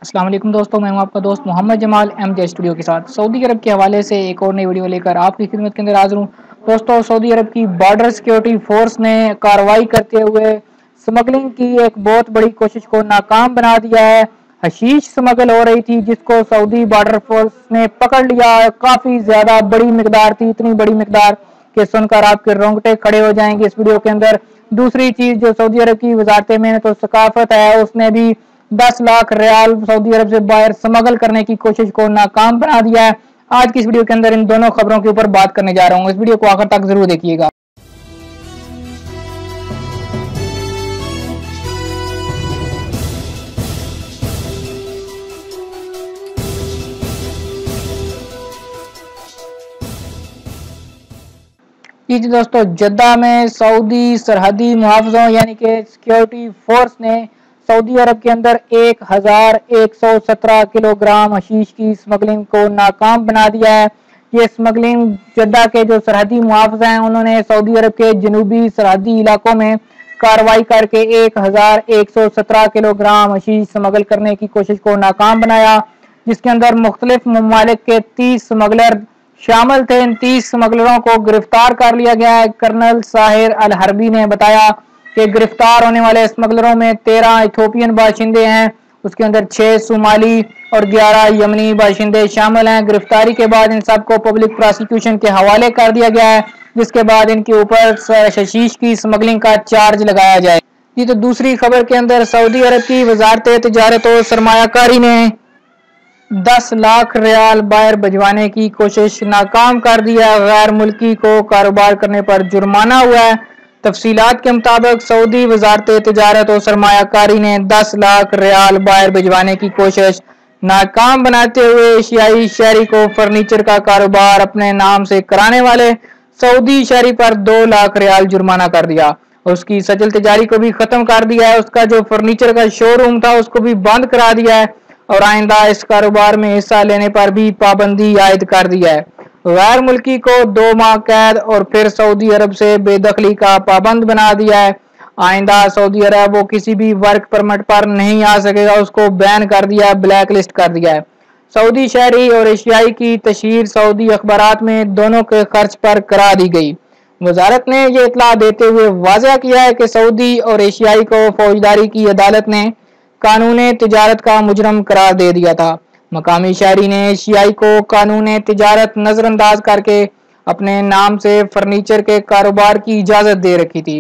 अस्सलाम वालेकुम दोस्तों, मैं हूं आपका दोस्त मोहम्मद जमाल MJ स्टूडियो के साथ सऊदी अरब के हवाले से एक और नई वीडियो लेकर आपकी खिदमत के अंदर हाजिर हूं। दोस्तों, सऊदी अरब की बॉर्डर सिक्योरिटी फोर्स ने कार्रवाई करते हुए स्मगलिंग की एक बहुत बड़ी कोशिश को नाकाम बना दिया है। हशीश स्मगल हो रही थी जिसको सऊदी बॉर्डर फोर्स ने पकड़ लिया। काफ़ी ज़्यादा बड़ी मिकदार थी, इतनी बड़ी मिकदार कि सुनकर आपके रोंगटे खड़े हो जाएंगे इस वीडियो के अंदर। दूसरी चीज़, जो सऊदी अरब की वजारत मेहनत और सकाफत है, उसने भी 10 लाख रियाल सऊदी अरब से बाहर स्मगल करने की कोशिश को नाकाम बना दिया है। आज की इस वीडियो के अंदर इन दोनों खबरों के ऊपर बात करने जा रहा हूं। इस वीडियो को आखिर तक जरूर देखिएगा। जी दोस्तों, जद्दा में सऊदी सरहदी मुहाफिजों यानी कि सिक्योरिटी फोर्स ने सऊदी अरब के अंदर 1117 किलोग्राम हशीश की स्मगलिंग को नाकाम बना दिया है। ये स्मगलिंग जद्दा के जो सरहदी मुहाफिज हैं, उन्होंने सऊदी अरब के जनूबी सरहदी इलाकों में कार्रवाई करके 1117 किलोग्राम हशीश स्मगल करने की कोशिश को नाकाम बनाया, जिसके अंदर मुख्तलिफ ममालिक के 30 स्मगलर शामिल थे। इन 30 स्मगलरों को गिरफ्तार कर लिया गया है। कर्नल साहिर अल हरबी ने बताया कि गिरफ्तार होने वाले स्मगलरों में 13 इथोपियन बाशिंदे हैं, उसके अंदर 6 सोमाली और 11 यमनी बाशिंदे शामिल हैं। गिरफ्तारी के बाद इन सबको पब्लिक प्रोसिक्यूशन के हवाले कर दिया गया है, जिसके बाद इनके ऊपर हशीश की स्मगलिंग का चार्ज लगाया जाए। ये तो दूसरी खबर के अंदर सऊदी अरब की वजारत तिजारत और सरमायाकारी ने 10 लाख रियाल बाहर भिजवाने की कोशिश नाकाम कर दिया। गैर मुल्की को कारोबार करने पर जुर्माना हुआ है। तफसीलात के मुताबिक सऊदी वजारत तिजारत और सरमायाकारी ने 10 लाख रियाल बाहर भिजवाने की कोशिश नाकाम बनाते हुए एशियाई शहरी को फर्नीचर का कारोबार अपने नाम से कराने वाले सऊदी शहरी पर 2 लाख रियाल जुर्माना कर दिया। उसकी सजल तिजारी को भी खत्म कर दिया है। उसका जो फर्नीचर का शोरूम था उसको भी बंद करा दिया है और आइंदा इस कारोबार में हिस्सा लेने पर भी पाबंदी आयद कर दिया है। गैर मुल्की को 2 माह कैद और फिर सऊदी अरब से बेदखली का पाबंद बना दिया है। आइंदा सऊदी अरब वो किसी भी वर्क परमिट पर नहीं आ सकेगा, उसको बैन कर दिया है, ब्लैक लिस्ट कर दिया है। सऊदी शहरी और एशियाई की तशहीर सऊदी अखबारात में दोनों के खर्च पर करा दी गई। वजारत ने यह इतला देते हुए वाज़ेह किया है कि सऊदी और एशियाई को फौजदारी की अदालत ने कानून तिजारत का मुजरम करार दे दिया था। मकामी शहरी ने एशियाई को कानून तिजारत नजरअंदाज करके अपने नाम से फर्नीचर के कारोबार की इजाजत दे रखी थी।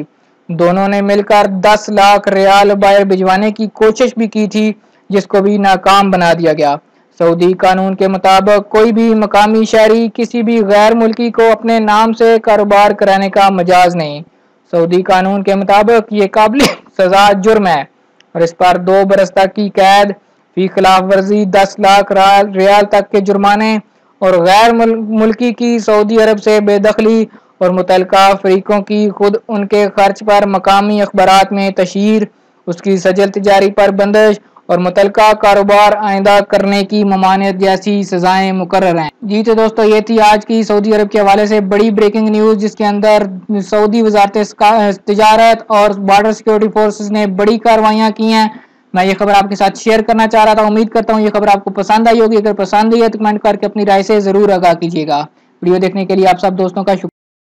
दोनों ने मिलकर 10 लाख रियाल बाहर भिजवाने की कोशिश भी की थी, जिसको भी नाकाम बना दिया गया। सऊदी कानून के मुताबिक कोई भी मकामी शहरी किसी भी गैर मुल्की को अपने नाम से कारोबार कराने का मजाज नहीं। सऊदी कानून के मुताबिक ये काबिल सजा जुर्म है और इस पर 2 बरस तक की कैद, फी खिलाफ वर्जी 10 लाख रियाल तक के जुर्माने और गैर मुल्की की सऊदी अरब से बेदखली और मुतलका फरीकों की खुद उनके खर्च पर मकामी अखबारात में तशहीर, उसकी सजल तिजारी पर बंदिश और मुतलका कारोबार आइंदा करने की ममानियत जैसी सजाएं मुकर्रर हैं। जी तो दोस्तों, ये थी आज की सऊदी अरब के हवाले से बड़ी ब्रेकिंग न्यूज़, जिसके अंदर सऊदी वजारत तिजारत और बॉर्डर सिक्योरिटी फोर्सेस ने बड़ी कार्रवाइयाँ की हैं। मैं ये खबर आपके साथ शेयर करना चाह रहा था। उम्मीद करता हूँ ये खबर आपको पसंद आई होगी। अगर पसंद आई है तो कमेंट करके अपनी राय से ज़रूर आगाह कीजिएगा। वीडियो देखने के लिए आप सब दोस्तों का शुक्रिया।